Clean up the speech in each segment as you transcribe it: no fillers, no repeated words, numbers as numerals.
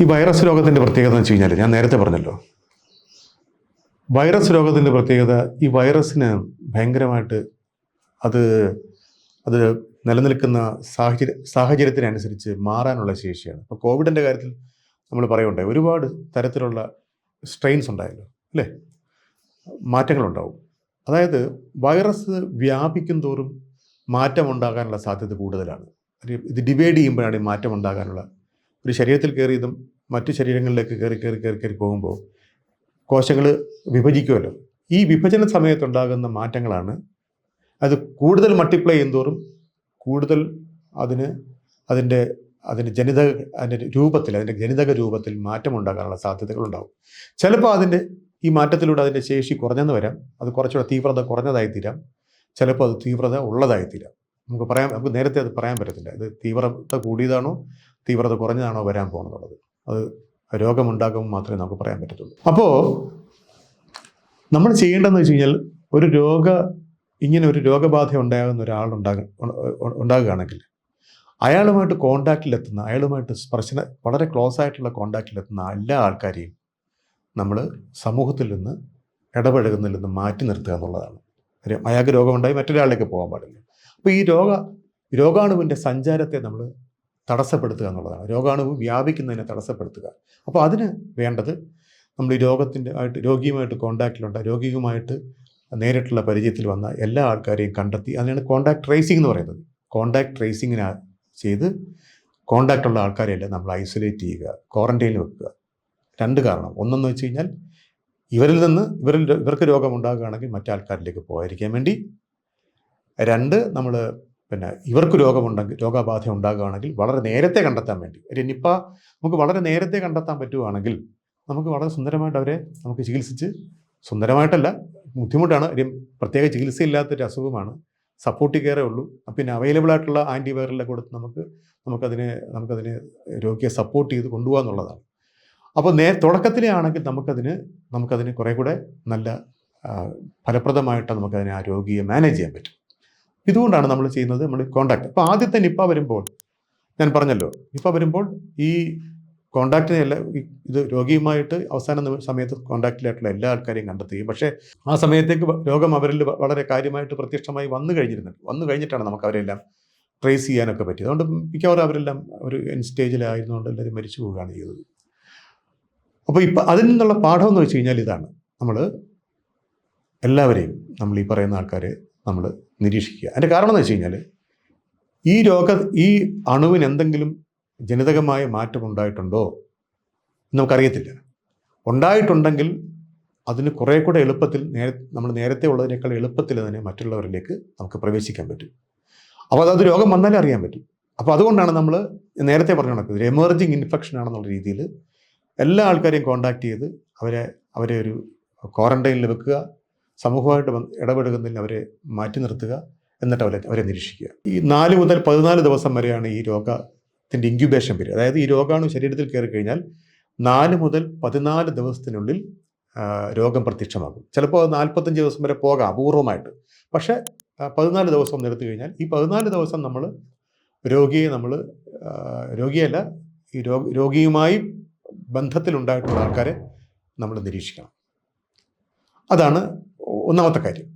ഈ വൈറസ് രോഗത്തിൻ്റെ പ്രത്യേകത എന്ന് വെച്ച് കഴിഞ്ഞാൽ ഞാൻ നേരത്തെ പറഞ്ഞല്ലോ, വൈറസ് രോഗത്തിൻ്റെ പ്രത്യേകത ഈ വൈറസിന് ഭയങ്കരമായിട്ട് അത് അത് നിലനിൽക്കുന്ന സാഹചര്യത്തിനനുസരിച്ച് മാറാനുള്ള ശേഷിയാണ്. ഇപ്പോൾ കോവിഡിൻ്റെ കാര്യത്തിൽ നമ്മൾ പറയുണ്ടായി, ഒരുപാട് തരത്തിലുള്ള സ്ട്രെയിൻസ് ഉണ്ടായല്ലോ അല്ലേ, മാറ്റങ്ങളുണ്ടാവും. അതായത് വൈറസ് വ്യാപിക്കും തോറും മാറ്റമുണ്ടാകാനുള്ള സാധ്യത കൂടുതലാണ്. ഇത് ഡിവൈഡ് ചെയ്യുമ്പോഴാണ് ഈ മാറ്റം ഉണ്ടാകാനുള്ള, ഒരു ശരീരത്തിൽ കയറിയതും മറ്റു ശരീരങ്ങളിലേക്ക് കയറി പോകുമ്പോൾ കോശങ്ങൾ വിഭജിക്കുമല്ലോ. ഈ വിഭജന സമയത്തുണ്ടാകുന്ന മാറ്റങ്ങളാണ് അത് കൂടുതൽ മൾട്ടിപ്ലൈ ചെയ്യുന്തോറും കൂടുതൽ അതിൻ്റെ ജനിതക രൂപത്തിൽ മാറ്റമുണ്ടാകാനുള്ള സാധ്യതകളുണ്ടാവും. ചിലപ്പോൾ ഈ മാറ്റത്തിലൂടെ അതിൻ്റെ ശേഷി കുറഞ്ഞെന്ന് വരാം, അത് കുറച്ചുകൂടെ തീവ്രത കുറഞ്ഞതായിത്തീരാം, ചിലപ്പോൾ അത് തീവ്രത ഉള്ളതായിത്തീരാം. നമുക്ക് നേരത്തെ അത് പറയാൻ പറ്റത്തില്ല, ഇത് തീവ്രത കൂടിയതാണോ തീവ്രത കുറഞ്ഞതാണോ വരാൻ പോകുന്നത്. അത് രോഗമുണ്ടാകുമ്പോൾ മാത്രമേ നമുക്ക് പറയാൻ പറ്റത്തുള്ളൂ. അപ്പോൾ നമ്മൾ ചെയ്യേണ്ടതെന്ന് വെച്ച് കഴിഞ്ഞാൽ, ഇങ്ങനെ ഒരു രോഗബാധ ഉണ്ടാകുന്ന ഉണ്ടാകുകയാണെങ്കിൽ അയാളുമായിട്ട് കോണ്ടാക്റ്റിലെത്തുന്ന, അയാളുമായിട്ട് വളരെ ക്ലോസ് ആയിട്ടുള്ള കോണ്ടാക്റ്റിലെത്തുന്ന എല്ലാ ആൾക്കാരെയും നമ്മൾ സമൂഹത്തിൽ നിന്ന് ഇടപഴകുന്നതിൽ നിന്ന് മാറ്റി നിർത്തുക എന്നുള്ളതാണ്. അയാൾക്ക് രോഗമുണ്ടായി മറ്റൊരാളിലേക്ക് പോകാൻ പാടില്ല. അപ്പോൾ ഈ രോഗാണുവിൻ്റെ സഞ്ചാരത്തെ നമ്മൾ തടസ്സപ്പെടുത്തുക എന്നുള്ളതാണ്, രോഗാണു വ്യാപിക്കുന്നതിനെ തടസ്സപ്പെടുത്തുക. അപ്പോൾ അതിന് വേണ്ടത് നമ്മൾ ഈ രോഗിയുമായിട്ട് കോണ്ടാക്റ്റിലുണ്ട്, രോഗിയുമായിട്ട് നേരിട്ടുള്ള പരിചയത്തിൽ വന്ന എല്ലാ ആൾക്കാരെയും കണ്ടെത്തി, അതിനാണ് കോണ്ടാക്ട് ട്രേസിംഗ് എന്ന് പറയുന്നത്. കോണ്ടാക്ട് ട്രേസിങ്ങിന് ചെയ്ത് കോണ്ടാക്റ്റുള്ള ആൾക്കാരെയെല്ലാം നമ്മൾ ഐസൊലേറ്റ് ചെയ്യുക, ക്വാറന്റൈനിൽ വെക്കുക. 2 കാരണം. ഒന്നെന്ന് വെച്ച് കഴിഞ്ഞാൽ ഇവർക്ക് രോഗമുണ്ടാകുകയാണെങ്കിൽ മറ്റാൾക്കാരിലേക്ക് പോകാതിരിക്കാൻ വേണ്ടി. 2, നമ്മൾ ഇവർക്ക് രോഗബാധ ഉണ്ടാകുകയാണെങ്കിൽ വളരെ നേരത്തെ കണ്ടെത്താൻ വേണ്ടി. ഒരു നിപ്പ നമുക്ക് വളരെ നേരത്തെ കണ്ടെത്താൻ പറ്റുകയാണെങ്കിൽ നമുക്ക് വളരെ സുന്ദരമായിട്ട് അവരെ നമുക്ക് ചികിത്സിച്ച്, സുന്ദരമായിട്ടല്ല, ബുദ്ധിമുട്ടാണ്, പ്രത്യേക ചികിത്സയില്ലാത്തൊരു അസുഖമാണ്, സപ്പോർട്ടീവ് കെയറേ ഉള്ളൂ. പിന്നെ അവൈലബിൾ ആയിട്ടുള്ള ആൻറ്റിവൈറലിനെ കൊടുത്ത് നമുക്കതിനെ രോഗിയെ സപ്പോർട്ട് ചെയ്ത് കൊണ്ടുപോകാന്നുള്ളതാണ്. അപ്പോൾ തുടക്കത്തിലേ ആണെങ്കിൽ നമുക്കതിന് കുറേ കൂടെ നല്ല ഫലപ്രദമായിട്ട് നമുക്കതിനെ ആ രോഗിയെ മാനേജ് ചെയ്യാൻ പറ്റും. ഇതുകൊണ്ടാണ് നമ്മൾ ചെയ്യുന്നത്, നമ്മൾ കോണ്ടാക്ട്. അപ്പോൾ ആദ്യത്തെ നിപ്പ വരുമ്പോൾ ഞാൻ പറഞ്ഞല്ലോ, നിപ്പ വരുമ്പോൾ ഈ കോണ്ടാക്റ്റിനെയല്ല, ഇത് രോഗിയുമായിട്ട് അവസാന സമയത്ത് കോണ്ടാക്റ്റിലായിട്ടുള്ള എല്ലാ ആൾക്കാരെയും കണ്ടെത്തുകയും, പക്ഷേ ആ സമയത്തേക്ക് രോഗം അവരിൽ വളരെ കാര്യമായിട്ട് പ്രത്യക്ഷമായി വന്നു കഴിഞ്ഞിട്ടാണ് നമുക്ക് അവരെല്ലാം ട്രേസ് ചെയ്യാനൊക്കെ പറ്റിയത്. അതുകൊണ്ട് മിക്കവാറും അവരെല്ലാം ഒരു എൻഡ് സ്റ്റേജിലായിരുന്നുകൊണ്ട് എല്ലാവരും മരിച്ചു പോവുകയാണ് ചെയ്തത്. അപ്പോൾ അതിൽ നിന്നുള്ള പാഠം എന്ന് വെച്ച് കഴിഞ്ഞാൽ ഇതാണ്, എല്ലാവരെയും നമ്മൾ ഈ പറയുന്ന ആൾക്കാരെ നമ്മൾ നിരീക്ഷിക്കുക. അതിൻ്റെ കാരണം എന്ന് വെച്ച് കഴിഞ്ഞാൽ, ഈ അണുവിന് എന്തെങ്കിലും ജനിതകമായ മാറ്റം ഉണ്ടായിട്ടുണ്ടോ നമുക്കറിയത്തില്ല. ഉണ്ടായിട്ടുണ്ടെങ്കിൽ അതിന് കുറേ കൂടെ എളുപ്പത്തിൽ നമ്മൾ നേരത്തെ ഉള്ളതിനേക്കാൾ എളുപ്പത്തിൽ തന്നെ മറ്റുള്ളവരിലേക്ക് നമുക്ക് പ്രവേശിക്കാൻ പറ്റും. അപ്പോൾ അത് രോഗം വന്നാലേ അറിയാൻ പറ്റും. അപ്പോൾ അതുകൊണ്ടാണ് നമ്മൾ നേരത്തെ പറഞ്ഞു നടക്കുന്നത്, ഒരു എമർജിങ് ഇൻഫെക്ഷൻ ആണെന്നുള്ള രീതിയിൽ എല്ലാ ആൾക്കാരെയും കോണ്ടാക്ട് ചെയ്ത് അവരെ ഒരു ക്വാറന്റൈനിൽ വെക്കുക, സമൂഹമായിട്ട് ഇടപെടുന്നതിൽ അവരെ മാറ്റി നിർത്തുക, എന്നിട്ട് അവരെ നിരീക്ഷിക്കുക. ഈ 4 മുതൽ 14 ദിവസം വരെയാണ് ഈ രോഗത്തിൻ്റെ ഇൻക്യുബേഷൻ പീരീഡ്. അതായത് ഈ രോഗാണു ശരീരത്തിൽ കയറി കഴിഞ്ഞാൽ 4 മുതൽ 14 ദിവസത്തിനുള്ളിൽ രോഗം പ്രത്യക്ഷമാകും. ചിലപ്പോൾ 45 ദിവസം വരെ പോകാം അപൂർവമായിട്ട്. പക്ഷേ 14 ദിവസം എടുത്തു കഴിഞ്ഞാൽ ഈ 14 ദിവസം രോഗിയല്ല, ഈ രോഗിയുമായി ബന്ധത്തിലുണ്ടായിട്ടുള്ള ആൾക്കാരെ നമ്മൾ നിരീക്ഷിക്കണം. അതാണ് ഒന്നാമത്തെ കാര്യം.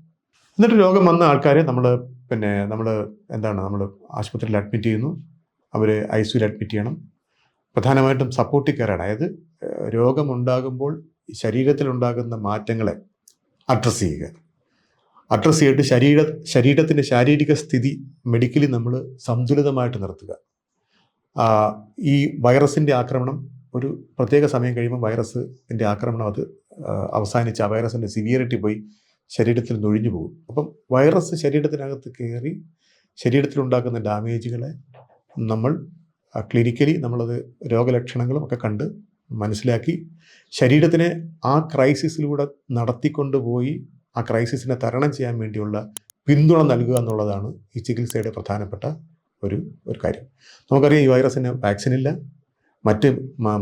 എന്നിട്ട് രോഗം വന്ന ആൾക്കാരെ നമ്മൾ ആശുപത്രിയിൽ അഡ്മിറ്റ് ചെയ്യുന്നു, അവരെ ICUയിൽ അഡ്മിറ്റ് ചെയ്യണം. പ്രധാനമായിട്ടും സപ്പോർട്ടീവ് കെയറാണ്. അതായത് രോഗമുണ്ടാകുമ്പോൾ ശരീരത്തിലുണ്ടാകുന്ന മാറ്റങ്ങളെ അഡ്രസ്സ് ചെയ്തിട്ട് ശരീരത്തിൻ്റെ ശാരീരിക സ്ഥിതി മെഡിക്കലി നമ്മൾ സന്തുലിതമായിട്ട് നിർത്തുക. ഈ വൈറസിൻ്റെ ആക്രമണം ഒരു പ്രത്യേക സമയം കഴിയുമ്പോൾ വൈറസിൻ്റെ ആക്രമണം അത് അവസാനിച്ച് ആ വൈറസിൻ്റെ സിവിയറിറ്റി പോയി ശരീരത്തിൽ നൊഴിഞ്ഞു പോകും. അപ്പം വൈറസ് ശരീരത്തിനകത്ത് കയറി ശരീരത്തിലുണ്ടാക്കുന്ന ഡാമേജുകളെ നമ്മൾ ക്ലിനിക്കലി നമ്മളത് രോഗലക്ഷണങ്ങളും ഒക്കെ കണ്ട് മനസ്സിലാക്കി ശരീരത്തിനെ ആ ക്രൈസിസിലൂടെ നടത്തിക്കൊണ്ടുപോയി ആ ക്രൈസിസിനെ തരണം ചെയ്യാൻ വേണ്ടിയുള്ള പിന്തുണ നൽകുക എന്നുള്ളതാണ് ഈ ചികിത്സയുടെ പ്രധാനപ്പെട്ട ഒരു കാര്യം. നമുക്കറിയാം, ഈ വൈറസിന് വാക്സിനില്ല, മറ്റ്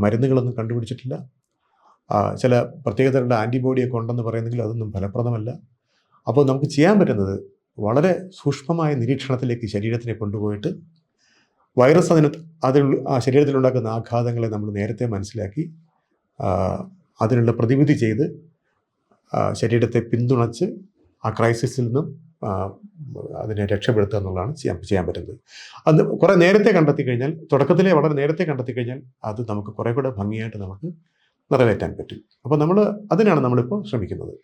മരുന്നുകളൊന്നും കണ്ടുപിടിച്ചിട്ടില്ല. ചില പ്രത്യേകതരമുള്ള ആൻറ്റിബോഡിയൊക്കെ ഉണ്ടെന്ന് പറയുന്നെങ്കിൽ അതൊന്നും ഫലപ്രദമല്ല. അപ്പോൾ നമുക്ക് ചെയ്യാൻ പറ്റുന്നത് വളരെ സൂക്ഷ്മമായ നിരീക്ഷണത്തിലേക്ക് ശരീരത്തിനെ കൊണ്ടുപോയിട്ട് വൈറസ് ശരീരത്തിലുണ്ടാക്കുന്ന ആഘാതങ്ങളെ നമ്മൾ നേരത്തെ മനസ്സിലാക്കി അതിനുള്ള പ്രതിവിധി ചെയ്ത് ശരീരത്തെ പിന്തുണച്ച് ആ ക്രൈസിസിൽ നിന്നും അതിനെ രക്ഷപ്പെടുത്തുക എന്നുള്ളതാണ് ചെയ്യാൻ പറ്റുന്നത്. അത് കുറേ നേരത്തെ കണ്ടെത്തി കഴിഞ്ഞാൽ, തുടക്കത്തിലെ വളരെ നേരത്തെ കണ്ടെത്തി കഴിഞ്ഞാൽ അത് നമുക്ക് കുറേ കൂടെ ഭംഗിയായിട്ട് നമുക്ക് നിറവേറ്റാൻ പറ്റും. അപ്പോൾ അതിനാണ് നമ്മളിപ്പോൾ ശ്രമിക്കുന്നത്.